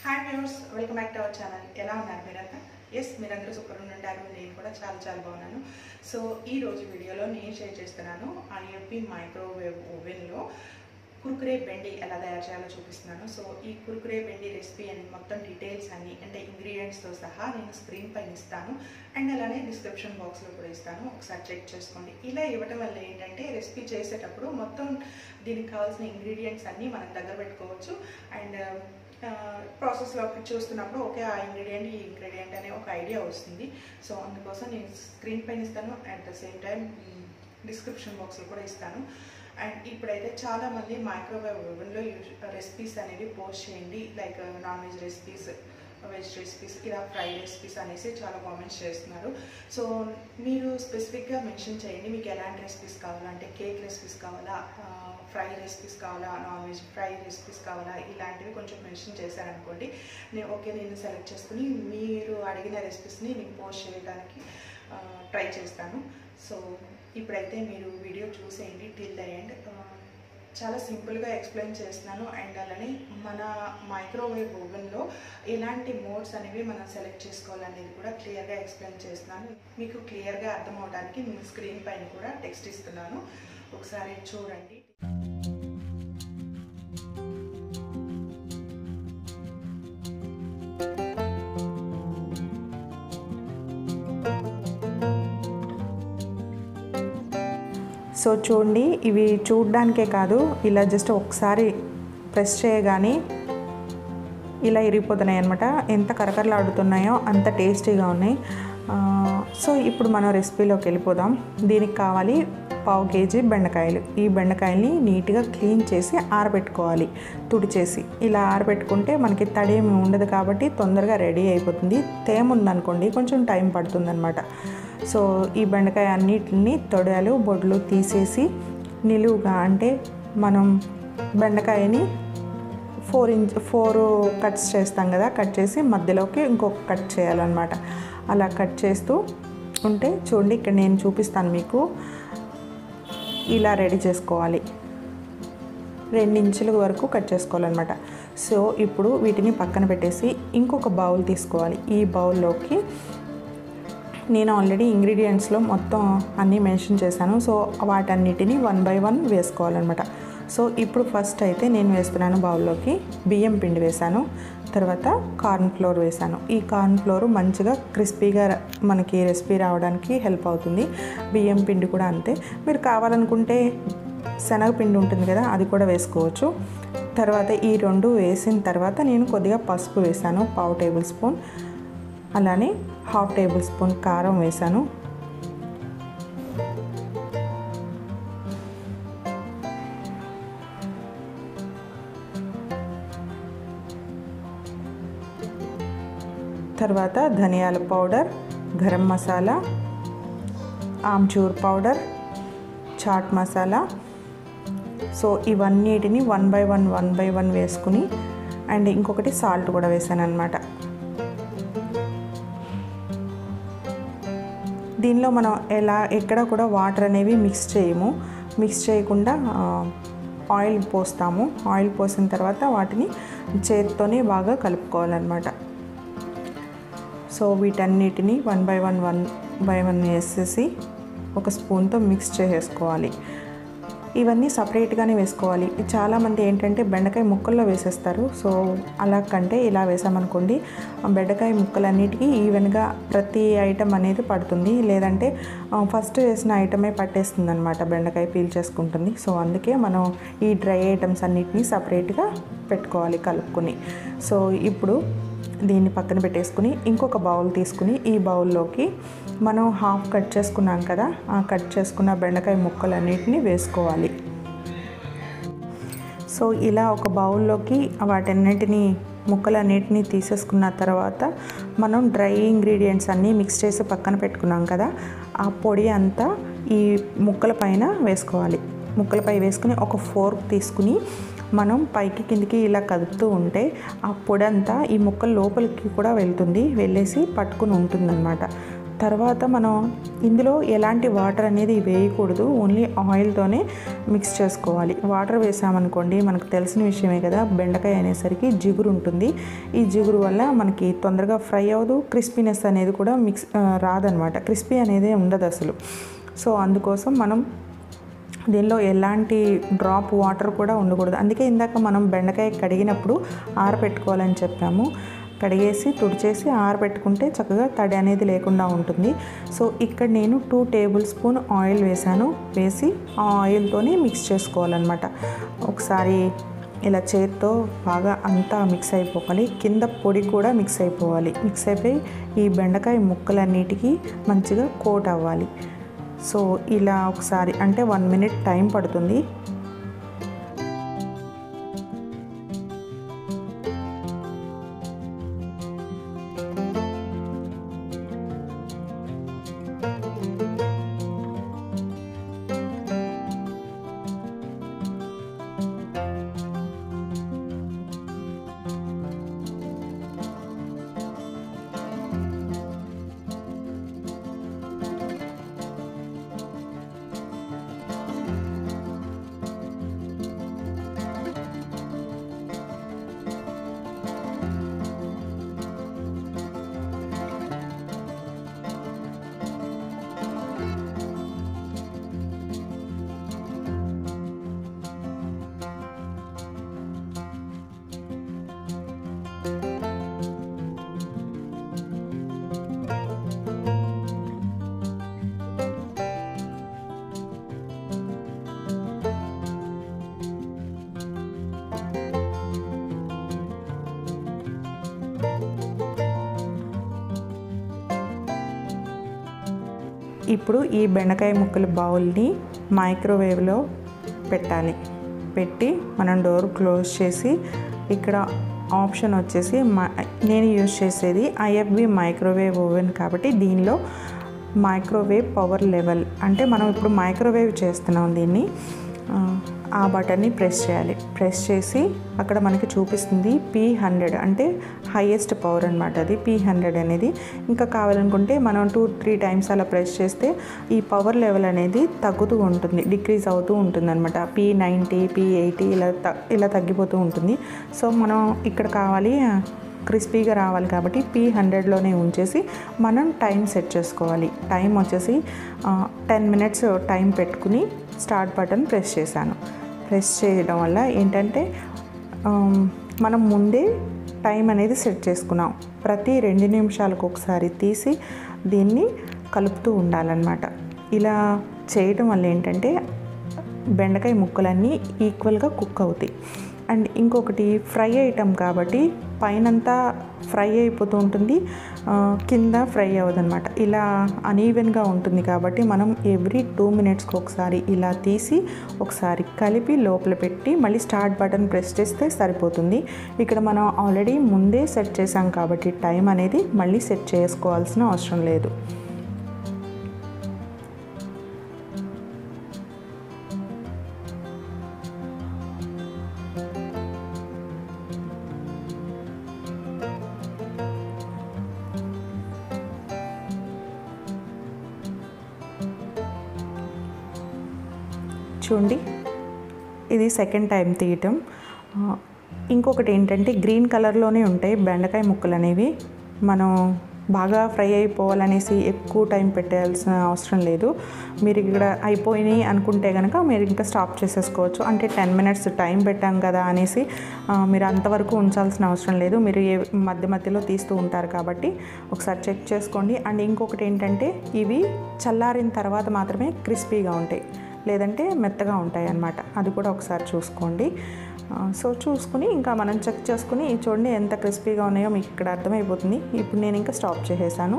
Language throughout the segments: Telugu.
Hi viewers, welcome back to our channel. ఎలా ఉన్నారు మీరంతా? ఎస్, మీరందరూ సూపర్ ఉంటారు. నేను కూడా చాలా బాగున్నాను. సో ఈ రోజు వీడియోలో నేను షేర్ చేస్తున్నాను IFB మైక్రోవేవ్ ఓవెన్లో కుర్కురే బెండి ఎలా తయారు చేయాలో చూపిస్తున్నాను. సో ఈ కుర్కురే బెండి రెసిపీ అని మొత్తం డీటెయిల్స్ అన్ని అంటే ఇంగ్రీడియంట్స్తో సహా నేను స్క్రీన్ పైన ఇస్తాను అండ్ అలానే డిస్క్రిప్షన్ బాక్స్లో కూడా ఇస్తాను. ఒకసారి చెక్ చేసుకోండి. ఇలా ఇవ్వడం వల్ల ఏంటంటే రెసిపీ చేసేటప్పుడు మొత్తం దీనికి కావాల్సిన ఇంగ్రీడియంట్స్ అన్నీ మనం దగ్గర పెట్టుకోవచ్చు అండ్ ప్రాసెస్లో చూస్తున్నప్పుడు ఓకే ఆ ఇంగ్రీడియంట్ ఈ ఇంగ్రీడియంట్ అనే ఒక ఐడియా వస్తుంది. సో అందుకోసం నేను స్క్రీన్ పైన ఇస్తాను, at the same time description బాక్స్లో కూడా ఇస్తాను. అండ్ ఇప్పుడైతే చాలామంది మైక్రోవేవ్ ఓవెన్లో రెసిపీస్ అనేవి పోస్ట్ చేయండి, like non veg recipes, veg recipes, ఇలా ఫ్రై రెసిపీస్ అనేసి చాలా కామెంట్స్ చేస్తున్నారు. సో మీరు స్పెసిఫిక్గా మెన్షన్ చేయండి మీకు ఎలాంటి రెసిపీస్ కావాలంటే కేక్ రెసిపీస్ కావాలా, ఫ్రై రెసిపీస్ కావాలా, నాన్ వెజ్ ఫ్రై రెసిపీస్ కావాలా, ఇలాంటివి కొంచెం మెన్షన్ చేశారనుకోండి నేను సెలెక్ట్ చేసుకుని మీరు అడిగిన రెసిపీస్ని నేను పోస్ట్ చేయడానికి ట్రై చేస్తాను. సో ఇప్పుడైతే మీరు వీడియో చూసేయండి టిల్ ద ఎండ్. చాలా సింపుల్గా ఎక్స్ప్లెయిన్ చేస్తున్నాను అండ్ అలానే మన మైక్రోవేవ్ ఓవెన్లో ఎలాంటి మోడ్స్ అనేవి మనం సెలెక్ట్ చేసుకోవాలనేది కూడా క్లియర్గా ఎక్స్ప్లెయిన్ చేస్తున్నాను. మీకు క్లియర్గా అర్థం అవడానికి మీ స్క్రీన్ పైన కూడా టెక్స్ట్ ఇస్తున్నాను, ఒకసారి చూడండి. సో చూడండి, ఇవి చూడడానికే కాదు, ఇలా జస్ట్ ఒకసారి ప్రెస్ చేయగానే ఇలా ఇరిగిపోతున్నాయి అనమాట. ఎంత కరకరలాడుతున్నాయో అంత టేస్టీగా ఉన్నాయి. సో ఇప్పుడు మనం రెసిపీలోకి వెళ్ళిపోదాం. దీనికి కావాలి 1/2 kg బెండకాయలు. ఈ బెండకాయల్ని నీట్గా క్లీన్ చేసి ఆరబెట్టుకోవాలి, తుడిచేసి. ఇలా ఆరబెట్టుకుంటే మనకి తడేమి ఉండదు కాబట్టి తొందరగా రెడీ అయిపోతుంది. తేమ ఉందనుకోండి కొంచెం టైం పడుతుంది అనమాట. సో ఈ బెండకాయ అన్నిటిని తొడలు బొడ్లు తీసేసి నిలువుగా అంటే మనం బెండకాయని 4 కట్స్ చేస్తాం కదా, కట్ చేసి మధ్యలోకి ఇంకొక కట్ చేయాలన్నమాట. అలా కట్ చేస్తూ ఉంటే చూడండి, ఇక్కడ నేను చూపిస్తాను మీకు. ఇలా రెడీ చేసుకోవాలి, 2 ఇంచుల వరకు కట్ చేసుకోవాలన్నమాట. సో ఇప్పుడు వీటిని పక్కన పెట్టేసి ఇంకొక బౌల్ తీసుకోవాలి. ఈ బౌల్లోకి నేను ఆల్రెడీ ఇంగ్రీడియంట్స్లో మొత్తం అన్నీ మెన్షన్ చేశాను. సో వాటన్నిటిని 1 by 1 వేసుకోవాలన్నమాట. సో ఇప్పుడు ఫస్ట్ అయితే నేను వేస్తున్నాను బౌల్లోకి బియ్యం పిండి వేసాను, తర్వాత కార్న్ ఫ్లోర్ వేసాను. ఈ కార్న్ ఫ్లోర్ మంచిగా క్రిస్పీగా మనకి రెసిపీ రావడానికి హెల్ప్ అవుతుంది. బియ్యం పిండి కూడా అంతే. మీరు కావాలనుకుంటే శనగపిండి ఉంటుంది కదా, అది కూడా వేసుకోవచ్చు. తర్వాత ఈ 2 వేసిన తర్వాత నేను కొద్దిగా పసుపు వేసాను, 1/2 టేబుల్ స్పూన్. అలానే 1/2 టేబుల్ స్పూన్ కారం వేసాను. తర్వాత ధనియాల powder, garam masala, amchur powder, chaat masala. So ఇవన్నిటిని 1 by 1 వేసుకుని అండ్ ఇంకొకటి సాల్ట్ కూడా వేసాను అనమాట. దీనిలో మనం ఎక్కడ కూడా వాటర్ అనేవి మిక్స్ చేయము. మిక్స్ చేయకుండా ఆయిల్ పోస్తాము. ఆయిల్ పోసిన తర్వాత వాటిని చేతితోనే బాగా కలుపుకోవాలన్నమాట. సో వీటన్నిటిని 1 by 1 వేసేసి ఒక స్పూన్తో మిక్స్ చేసేసుకోవాలి. ఇవన్నీ సపరేట్గానే వేసుకోవాలి. చాలామంది ఏంటంటే బెండకాయ ముక్కల్లో వేసేస్తారు. సో అలా కంటే ఇలా వేసామనుకోండి బెండకాయ ముక్కలన్నిటికీ ఈవెన్గా ప్రతి ఐటమ్ అనేది పడుతుంది. లేదంటే ఫస్ట్ వేసిన ఐటమే పట్టేస్తుంది అనమాట, బెండకాయ పీల్ చేసుకుంటుంది. సో అందుకే మనం ఈ డ్రై ఐటమ్స్ అన్నిటినీ సపరేట్గా పెట్టుకోవాలి కలుపుకొని. సో ఇప్పుడు దీన్ని పక్కన పెట్టేసుకుని ఇంకొక బౌల్ తీసుకుని ఈ బౌల్లోకి మనం 1/2 కట్ చేసుకున్నాం కదా, ఆ కట్ చేసుకున్న బెండకాయ ముక్కలన్నిటిని వేసుకోవాలి. సో ఇలా ఒక బౌల్లోకి వాటన్నిటిని ముక్కలన్నిటిని తీసేసుకున్న తర్వాత మనం డ్రై ఇంగ్రీడియంట్స్ అన్నీ మిక్స్ చేసి పక్కన పెట్టుకున్నాం కదా, ఆ పొడి అంతా ఈ ముక్కల పైన వేసుకోవాలి. ముక్కలపై వేసుకుని ఒక ఫోర్క్ తీసుకుని మనం పైకి కిందికి ఇలా కదుపుతూ ఉంటే ఆ పొడి అంతా ఈ ముక్కల లోపలికి కూడా వెళ్తుంది, వెళ్ళేసి పట్టుకుని ఉంటుందన్నమాట. తర్వాత మనం ఇందులో ఎలాంటి వాటర్ అనేది వేయకూడదు, ఓన్లీ ఆయిల్తోనే మిక్స్ చేసుకోవాలి. వాటర్ వేసామనుకోండి, మనకు తెలిసిన విషయమే కదా, బెండకాయ అనేసరికి జిగురు ఉంటుంది. ఈ జిగురు వల్ల మనకి తొందరగా ఫ్రై అవ్వదు, క్రిస్పీనెస్ అనేది కూడా రాదనమాట, క్రిస్పీ అనేది ఉండదు అసలు. సో అందుకోసం మనం దీనిలో ఎలాంటి డ్రాప్ వాటర్ కూడా ఉండకూడదు. అందుకే ఇందాక మనం బెండకాయ కడిగినప్పుడు ఆరబెట్టుకోవాలని చెప్పాము. కడిగేసి తుడిచేసి ఆరబెట్టుకుంటే చక్కగా తడి అనేది లేకుండా ఉంటుంది. సో ఇక్కడ నేను 2 టేబుల్ స్పూన్ ఆయిల్ వేసాను. వేసి ఆ ఆయిల్తోనే మిక్స్ చేసుకోవాలన్నమాట. ఒకసారి ఇలా చేత్తో బాగా అంతా మిక్స్ అయిపోవాలి. కింద పొడి కూడా మిక్స్ అయిపోవాలి. మిక్స్ అయిపోయి ఈ బెండకాయ ముక్కలన్నిటికీ మంచిగా కోట్ అవ్వాలి. సో ఇలా ఒకసారి అంటే 1 మినిట్ టైం పడుతుంది. ఇప్పుడు ఈ బెండకాయ ముక్కల బౌల్ని మైక్రోవేవ్లో పెట్టాలి. పెట్టి మనం డోర్ క్లోజ్ చేసి, ఇక్కడ ఆప్షన్ వచ్చేసి నేను యూజ్ చేసేది IFB మైక్రోవేవ్ ఓవెన్ కాబట్టి దీనిలో మైక్రోవేవ్ పవర్ లెవెల్ అంటే మనం ఇప్పుడు మైక్రోవేవ్ చేస్తున్నాం దీన్ని, ఆ బటన్ని ప్రెస్ చేయాలి. ప్రెస్ చేసి అక్కడ మనకి చూపిస్తుంది P100 అంటే హైయెస్ట్ పవర్ అనమాట, అది P100 అనేది. ఇంకా కావాలనుకుంటే మనం 2-3 టైమ్స్ అలా ప్రెస్ చేస్తే ఈ పవర్ లెవెల్ అనేది తగ్గుతూ ఉంటుంది, డిక్రీజ్ అవుతూ ఉంటుంది అనమాట. P90 P80 ఇలా తగ్గిపోతూ ఉంటుంది. సో మనం ఇక్కడ కావాలి క్రిస్పీగా రావాలి కాబట్టి P100లోనే ఉంచేసి మనం టైం సెట్ చేసుకోవాలి. టైం వచ్చేసి 10 మినిట్స్ టైం పెట్టుకుని స్టార్ట్ బటన్ ప్రెస్ చేశాను. ప్రెస్ చేయడం వల్ల ఏంటంటే మనం ముందే టైం అనేది సెట్ చేసుకున్నాం. ప్రతి 2 నిమిషాలకు ఒకసారి తీసి దీన్ని కలుపుతూ ఉండాలన్నమాట. ఇలా చేయడం వల్ల ఏంటంటే బెండకాయ ముక్కలన్నీ ఈక్వల్గా కుక్ అవుతాయి. అండ్ ఇంకొకటి ఫ్రై ఐటమ్ కాబట్టి పైనంతా ఫ్రై అయిపోతూ ఉంటుంది, కింద ఫ్రై అవ్వదన్నమాట. ఇలా అనీవెన్గా ఉంటుంది కాబట్టి మనం ఎవ్రీ 2 మినిట్స్కి ఒకసారి ఇలా తీసి ఒకసారి కలిపి లోపల పెట్టి మళ్ళీ స్టార్ట్ బటన్ ప్రెస్ చేస్తే సరిపోతుంది. ఇక్కడ మనం ఆల్రెడీ ముందే సెట్ చేసాం కాబట్టి టైం అనేది మళ్ళీ సెట్ చేసుకోవాల్సిన అవసరం లేదు. చూడండి, ఇది సెకండ్ టైం తీయటం. ఇంకొకటి ఏంటంటే గ్రీన్ కలర్లోనే ఉంటాయి బెండకాయ ముక్కలు అనేవి. మనం బాగా ఫ్రై అయిపోవాలనేసి ఎక్కువ టైం పెట్టాల్సిన అవసరం లేదు. మీరు ఇక్కడ అయిపోయినాయి అనుకుంటే కనుక మీరు ఇంకా స్టాప్ చేసేసుకోవచ్చు. అంటే 10 మినిట్స్ టైం పెట్టాం కదా అనేసి మీరు అంతవరకు ఉంచాల్సిన అవసరం లేదు. మీరు మధ్య మధ్యలో తీస్తూ ఉంటారు కాబట్టి ఒకసారి చెక్ చేసుకోండి. అండ్ ఇంకొకటి ఏంటంటే ఇవి చల్లారిన తర్వాత మాత్రమే క్రిస్పీగా ఉంటాయి, లేదంటే మెత్తగా ఉంటాయి అన్నమాట. అది కూడా ఒకసారి చూసుకోండి. సో చూసుకుని ఇంకా మనం చెక్ చేసుకుని చూడండి ఎంత క్రిస్పీగా ఉన్నాయో మీకు ఇక్కడ అర్థమైపోతుంది. ఇప్పుడు నేను ఇంకా స్టాప్ చేసేసాను.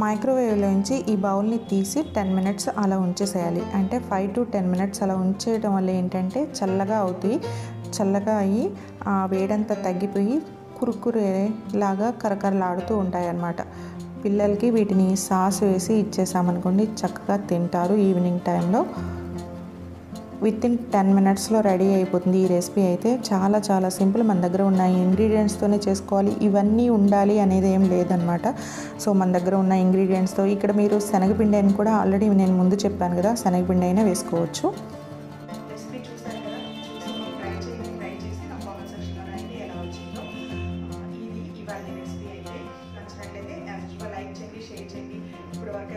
మైక్రోవేవ్లోంచి ఈ బౌల్ని తీసి 10 మినిట్స్ అలా ఉంచేసేయాలి. అంటే 5 to 10 మినిట్స్ అలా ఉంచేయడం వల్ల ఏంటంటే చల్లగా అవుతాయి. చల్లగా అయ్యి ఆ వేడంతా తగ్గిపోయి కురుకురే లాగా కరకరలాడుతూ ఉంటాయి అన్నమాట. పిల్లలకి వీటిని సాస్ వేసి ఇచ్చేసామనుకోండి చక్కగా తింటారు ఈవినింగ్ టైంలో. విత్ ఇన్ 10 మినిట్స్లో రెడీ అయిపోతుంది ఈ రెసిపీ అయితే. చాలా చాలా సింపుల్. మన దగ్గర ఉన్న ఇంగ్రీడియంట్స్తోనే చేసుకోవాలి, ఇవన్నీ ఉండాలి అనేది ఏం లేదనమాట. సో మన దగ్గర ఉన్న ఇంగ్రీడియంట్స్తో, ఇక్కడ మీరు శనగపిండి అని కూడా ఆల్రెడీ నేను ముందు చెప్పాను కదా, శనగపిండి అయినా వేసుకోవచ్చు. రెసిపీ చూసారు కదా, ట్రై చేసి నా కామెంట్ సెక్షన్లో అయితే ఎలా వచ్చిందో. ఇది ఇవాళ రెసిపీ అయితే. నచ్చినట్లయితే యాజ్ యూజువల్ లైక్ చేయండి, షేర్ చేయండి. ఇప్పుడు వరకు